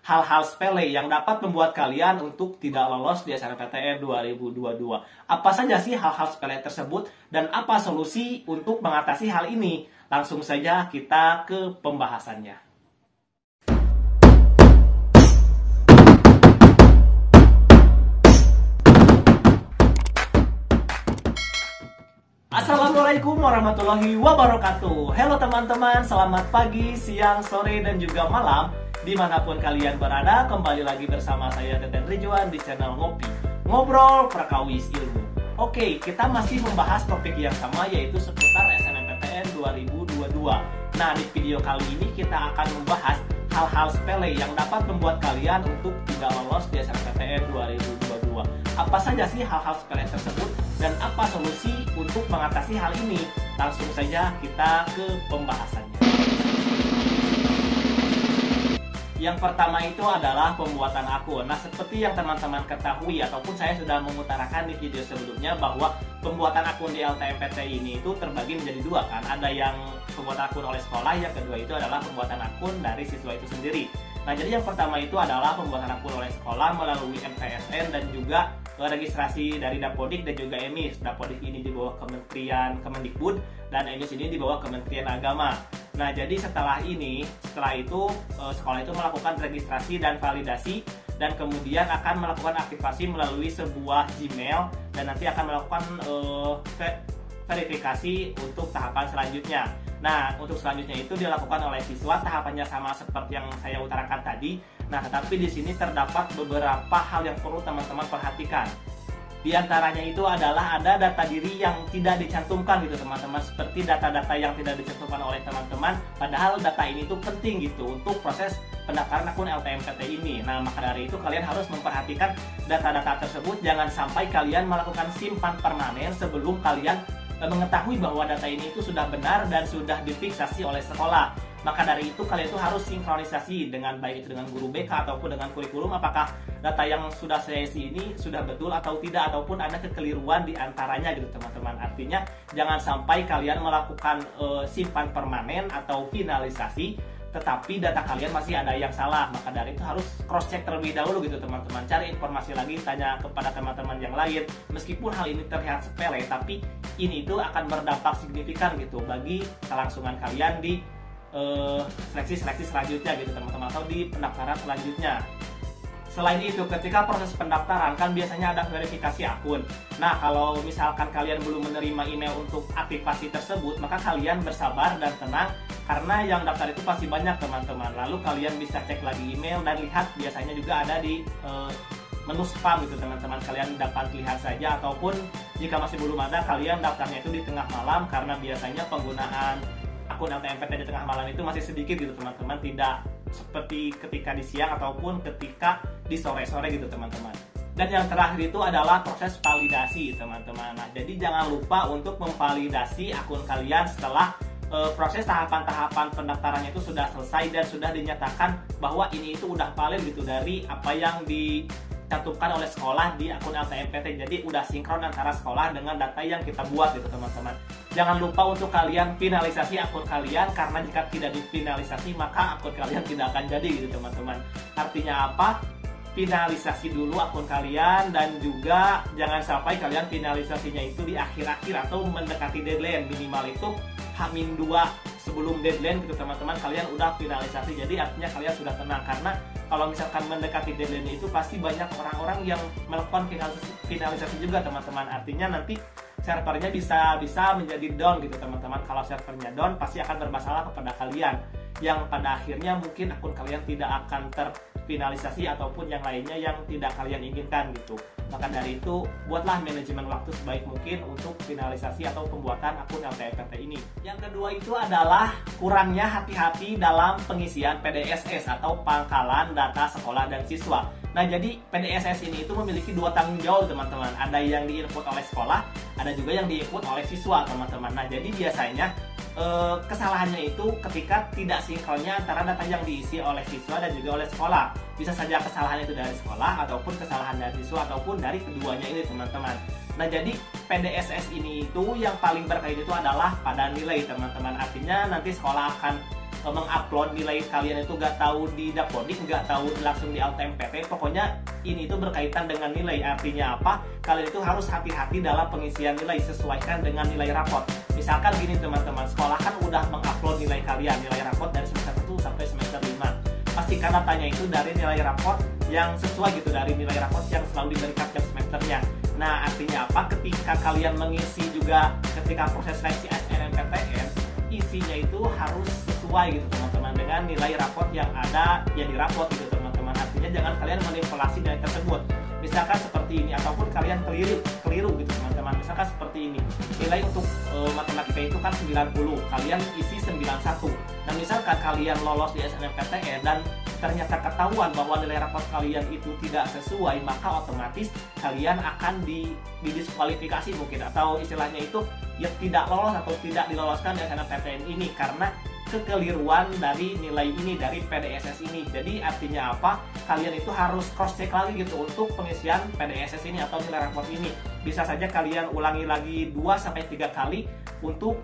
hal-hal sepele yang dapat membuat kalian untuk tidak lolos di SNMPTN 2022. Apa saja sih hal-hal sepele tersebut dan apa solusi untuk mengatasi hal ini? Langsung saja kita ke pembahasannya. Assalamualaikum warahmatullahi wabarakatuh. Halo teman-teman, selamat pagi, siang, sore, dan juga malam. Dimanapun kalian berada, kembali lagi bersama saya Teten Ridwan di channel Ngopi, Ngobrol Prakawis Ilmu. Oke, kita masih membahas topik yang sama, yaitu seputar SNMPTN 2022. Nah, di video kali ini kita akan membahas hal-hal sepele yang dapat membuat kalian untuk tidak lolos di SNMPTN 2022. Apa saja sih hal-hal sepele tersebut dan apa solusi untuk mengatasi hal ini? Langsung saja kita ke pembahasannya. Yang pertama itu adalah pembuatan akun. Nah, seperti yang teman-teman ketahui ataupun saya sudah mengutarakan di video sebelumnya bahwa pembuatan akun di LTMPT ini itu terbagi menjadi dua kan. Ada yang pembuatan akun oleh sekolah, yang kedua itu adalah pembuatan akun dari siswa itu sendiri. Nah, jadi yang pertama itu adalah pembuatan akun oleh sekolah melalui MTSN dan juga registrasi dari Dapodik dan juga EMIS. Dapodik ini di bawah Kementerian Kemendikbud dan EMIS ini di bawah Kementerian Agama. Nah, jadi setelah itu sekolah itu melakukan registrasi dan validasi dan kemudian akan melakukan aktivasi melalui sebuah Gmail dan nanti akan melakukan verifikasi untuk tahapan selanjutnya. Nah, untuk selanjutnya itu dilakukan oleh siswa, tahapannya sama seperti yang saya utarakan tadi. Nah, tetapi di sini terdapat beberapa hal yang perlu teman-teman perhatikan. Di antaranya itu adalah ada data diri yang tidak dicantumkan gitu teman-teman, seperti data-data yang tidak dicantumkan oleh teman-teman, padahal data ini tuh penting gitu untuk proses pendaftaran akun LTMPT ini. Nah, maka dari itu kalian harus memperhatikan data-data tersebut, jangan sampai kalian melakukan simpan permanen sebelum kalian mengetahui bahwa data ini itu sudah benar dan sudah difiksasi oleh sekolah. Maka dari itu kalian itu harus sinkronisasi dengan baik itu dengan guru BK ataupun dengan kurikulum, apakah data yang sudah saya isi ini sudah betul atau tidak, ataupun ada kekeliruan di antaranya gitu teman-teman. Artinya jangan sampai kalian melakukan simpan permanen atau finalisasi tetapi data kalian masih ada yang salah. Maka dari itu harus cross check terlebih dahulu gitu teman-teman, cari informasi lagi, tanya kepada teman-teman yang lain. Meskipun hal ini terlihat sepele, tapi ini itu akan berdampak signifikan gitu bagi kelangsungan kalian di seleksi selanjutnya gitu teman-teman, atau di pendaftaran selanjutnya. Selain itu, ketika proses pendaftaran kan biasanya ada verifikasi akun. Nah, kalau misalkan kalian belum menerima email untuk aktivasi tersebut, maka kalian bersabar dan tenang, karena yang daftar itu pasti banyak teman-teman. Lalu kalian bisa cek lagi email dan lihat, biasanya juga ada di menu spam gitu teman-teman. Kalian dapat lihat saja, ataupun jika masih belum ada, kalian daftarnya itu di tengah malam, karena biasanya penggunaan akun LTMPT di tengah malam itu masih sedikit gitu teman-teman, tidak seperti ketika di siang ataupun ketika di sore-sore gitu teman-teman. Dan yang terakhir itu adalah proses validasi teman-teman. Nah, jadi jangan lupa untuk memvalidasi akun kalian setelah proses tahapan-tahapan pendaftarannya itu sudah selesai dan sudah dinyatakan bahwa ini itu udah valid gitu dari apa yang dicantumkan oleh sekolah di akun LTMPT. Jadi udah sinkron antara sekolah dengan data yang kita buat gitu teman-teman. Jangan lupa untuk kalian finalisasi akun kalian, karena jika tidak difinalisasi maka akun kalian tidak akan jadi gitu teman-teman. Artinya apa? Finalisasi dulu akun kalian, dan juga jangan sampai kalian finalisasinya itu di akhir-akhir atau mendekati deadline. Minimal itu H-2 sebelum deadline gitu teman-teman, kalian udah finalisasi. Jadi artinya kalian sudah tenang, karena kalau misalkan mendekati deadline itu pasti banyak orang-orang yang melakukan finalisasi juga teman-teman. Artinya nanti servernya bisa menjadi down gitu teman-teman. Kalau servernya down pasti akan bermasalah kepada kalian, yang pada akhirnya mungkin akun kalian tidak akan terfinalisasi ataupun yang lainnya yang tidak kalian inginkan gitu. Maka dari itu buatlah manajemen waktu sebaik mungkin untuk finalisasi atau pembuatan akun LTMPT ini. Yang kedua itu adalah kurangnya hati-hati dalam pengisian PDSS atau pangkalan data sekolah dan siswa. Nah, jadi PDSS ini itu memiliki dua tanggung jawab teman-teman. Ada yang diinput oleh sekolah, ada juga yang diinput oleh siswa teman-teman. Nah, jadi biasanya kesalahannya itu ketika tidak sinkronnya antara data yang diisi oleh siswa dan juga oleh sekolah. Bisa saja kesalahan itu dari sekolah ataupun kesalahan dari siswa ataupun dari keduanya ini teman-teman. Nah, jadi PDSS ini itu yang paling berkait itu adalah pada nilai teman-teman. Artinya nanti sekolah akan mengupload nilai kalian itu nggak tahu di Dapodik, nggak tahu langsung di LTMPT. Pokoknya ini itu berkaitan dengan nilai. Artinya apa? Kalian itu harus hati-hati dalam pengisian nilai, sesuaikan dengan nilai raport. Misalkan gini teman-teman, sekolah kan udah mengupload nilai kalian, nilai raport dari semester 1 sampai semester 5. Pastikan datanya itu dari nilai raport yang sesuai gitu, dari nilai raport yang selalu diberikan tiap semesternya. Nah, artinya apa? Ketika kalian mengisi juga ketika proses seleksi SNMPTN, isinya itu harus sesuai gitu teman-teman dengan nilai raport yang ada ya di raport gitu teman-teman. Artinya jangan kalian manipulasi nilai tersebut. Misalkan seperti ini, ataupun kalian keliru gitu teman-teman. Misalkan seperti ini, nilai untuk matematika itu kan 90, kalian isi 91. Nah, misalkan kalian lolos di SNMPTN dan ternyata ketahuan bahwa nilai raport kalian itu tidak sesuai, maka otomatis kalian akan didiskualifikasi mungkin, atau istilahnya itu ya tidak lolos atau tidak diloloskan di SNMPTN ini karena kekeliruan dari nilai ini, dari PDSS ini. Jadi artinya apa? Kalian itu harus cross check lagi gitu untuk pengisian PDSS ini atau nilai raport ini. Bisa saja kalian ulangi lagi 2-3 kali untuk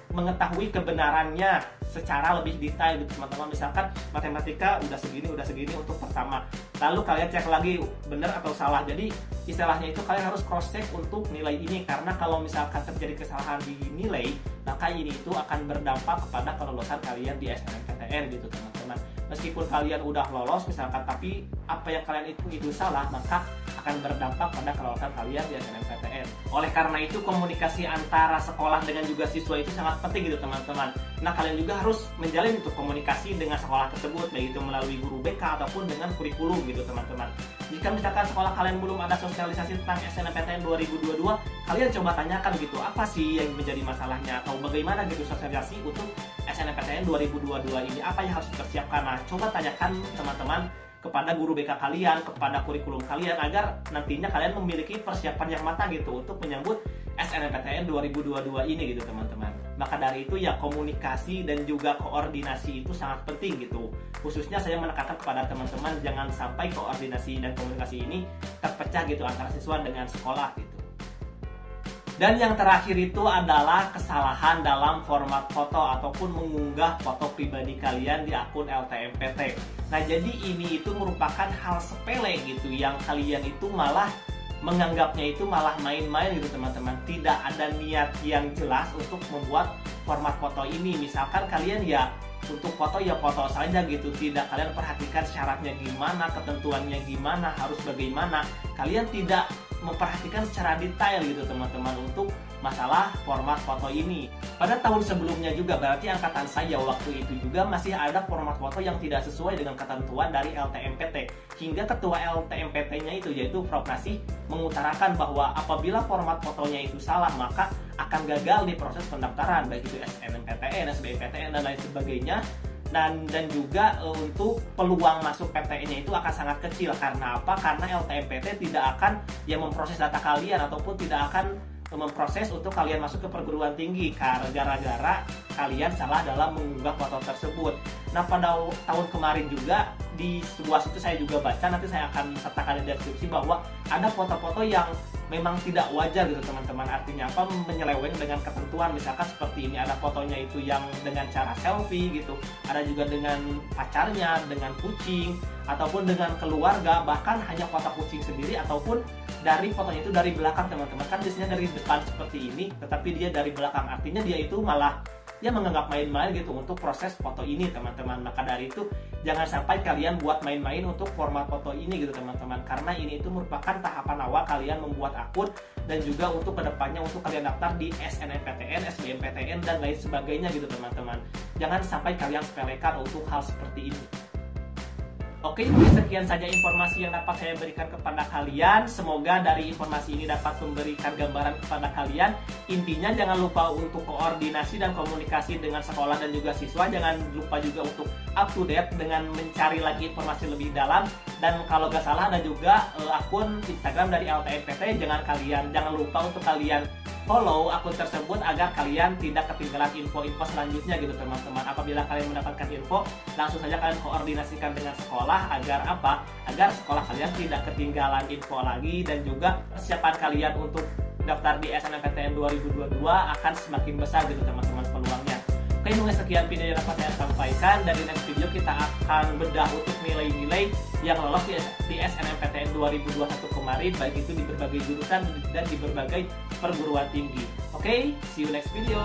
mengetahui kebenarannya secara lebih detail gitu teman-teman. Misalkan matematika udah segini untuk pertama, lalu kalian cek lagi benar atau salah. Jadi istilahnya itu kalian harus cross check untuk nilai ini, karena kalau misalkan terjadi kesalahan di nilai, maka ini itu akan berdampak kepada kelolosan kalian di SNMPTN gitu teman-teman. Meskipun kalian udah lolos misalkan, tapi apa yang kalian itu salah, maka akan berdampak pada kelolosan kalian di SNMPTN. Oleh karena itu komunikasi antara sekolah dengan juga siswa itu sangat penting gitu teman-teman. Nah, kalian juga harus menjalin untuk komunikasi dengan sekolah tersebut, baik itu melalui guru BK ataupun dengan kurikulum gitu teman-teman. Jika misalkan sekolah kalian belum ada sosialisasi tentang SNMPTN 2022, kalian coba tanyakan gitu, apa sih yang menjadi masalahnya atau bagaimana gitu sosialisasi untuk SNMPTN 2022 ini, apa yang harus dipersiapkan. Nah, coba tanyakan teman-teman kepada guru BK kalian, kepada kurikulum kalian, agar nantinya kalian memiliki persiapan yang matang gitu untuk menyambut SNMPTN 2022 ini gitu teman-teman. Maka dari itu ya komunikasi dan juga koordinasi itu sangat penting gitu. Khususnya saya menekankan kepada teman-teman jangan sampai koordinasi dan komunikasi ini terpecah gitu antara siswa dengan sekolah gitu. Dan yang terakhir itu adalah kesalahan dalam format foto ataupun mengunggah foto pribadi kalian di akun LTMPT. Nah, jadi ini itu merupakan hal sepele gitu yang kalian itu malah menganggapnya itu malah main-main gitu teman-teman. Tidak ada niat yang jelas untuk membuat format foto ini. Misalkan kalian ya untuk foto ya foto saja gitu, tidak kalian perhatikan syaratnya gimana, ketentuannya gimana, harus bagaimana. Kalian tidak memperhatikan secara detail gitu teman-teman untuk masalah format foto ini. Pada tahun sebelumnya juga, berarti angkatan saya waktu itu juga masih ada format foto yang tidak sesuai dengan ketentuan dari LTMPT. Hingga ketua LTMPT-nya itu yaitu Prof. Nasih mengutarakan bahwa apabila format fotonya itu salah, maka akan gagal di proses pendaftaran, baik itu SNMPTN, SBMPTN dan lain sebagainya. Dan juga untuk peluang masuk PTN-nya itu akan sangat kecil. Karena apa? Karena LTMPT tidak akan memproses data kalian ataupun tidak akan memproses untuk kalian masuk ke perguruan tinggi gara-gara kalian salah dalam mengunggah foto tersebut. Nah, pada tahun kemarin juga di sebuah situs saya juga baca, nanti saya akan sertakan di deskripsi, bahwa ada foto-foto yang memang tidak wajar gitu teman-teman. Artinya apa? Menyeleweng dengan ketentuan. Misalkan seperti ini, ada fotonya itu yang dengan cara selfie gitu, ada juga dengan pacarnya, dengan kucing, ataupun dengan keluarga, bahkan hanya foto kucing sendiri, ataupun dari fotonya itu dari belakang teman-teman. Kan biasanya dari depan seperti ini, tetapi dia dari belakang. Artinya dia itu malah menganggap main-main gitu untuk proses foto ini teman-teman. Maka dari itu jangan sampai kalian buat main-main untuk format foto ini gitu teman-teman, karena ini itu merupakan tahapan awal kalian membuat akun dan juga untuk kedepannya untuk kalian daftar di SNMPTN, SBMPTN dan lain sebagainya gitu teman-teman. Jangan sampai kalian sepelekan untuk hal seperti ini. Oke, sekian saja informasi yang dapat saya berikan kepada kalian. Semoga dari informasi ini dapat memberikan gambaran kepada kalian. Intinya jangan lupa untuk koordinasi dan komunikasi dengan sekolah dan juga siswa. Jangan lupa juga untuk up to date dengan mencari lagi informasi lebih dalam. Dan kalau gak salah ada juga akun Instagram dari LTMPT. Jangan lupa untuk kalian follow akun tersebut agar kalian tidak ketinggalan info-info selanjutnya gitu teman-teman. Apabila kalian mendapatkan info, langsung saja kalian koordinasikan dengan sekolah agar apa? Agar sekolah kalian tidak ketinggalan info lagi, dan juga persiapan kalian untuk daftar di SNMPTN 2022 akan semakin besar gitu teman-teman peluangnya. Oke, mungkin sekian video yang dapat saya sampaikan. Dari next video kita akan bedah untuk nilai-nilai yang lolos di SNMPTN 2021 kemarin, baik itu di berbagai jurusan dan di berbagai perguruan tinggi. Oke, see you next video.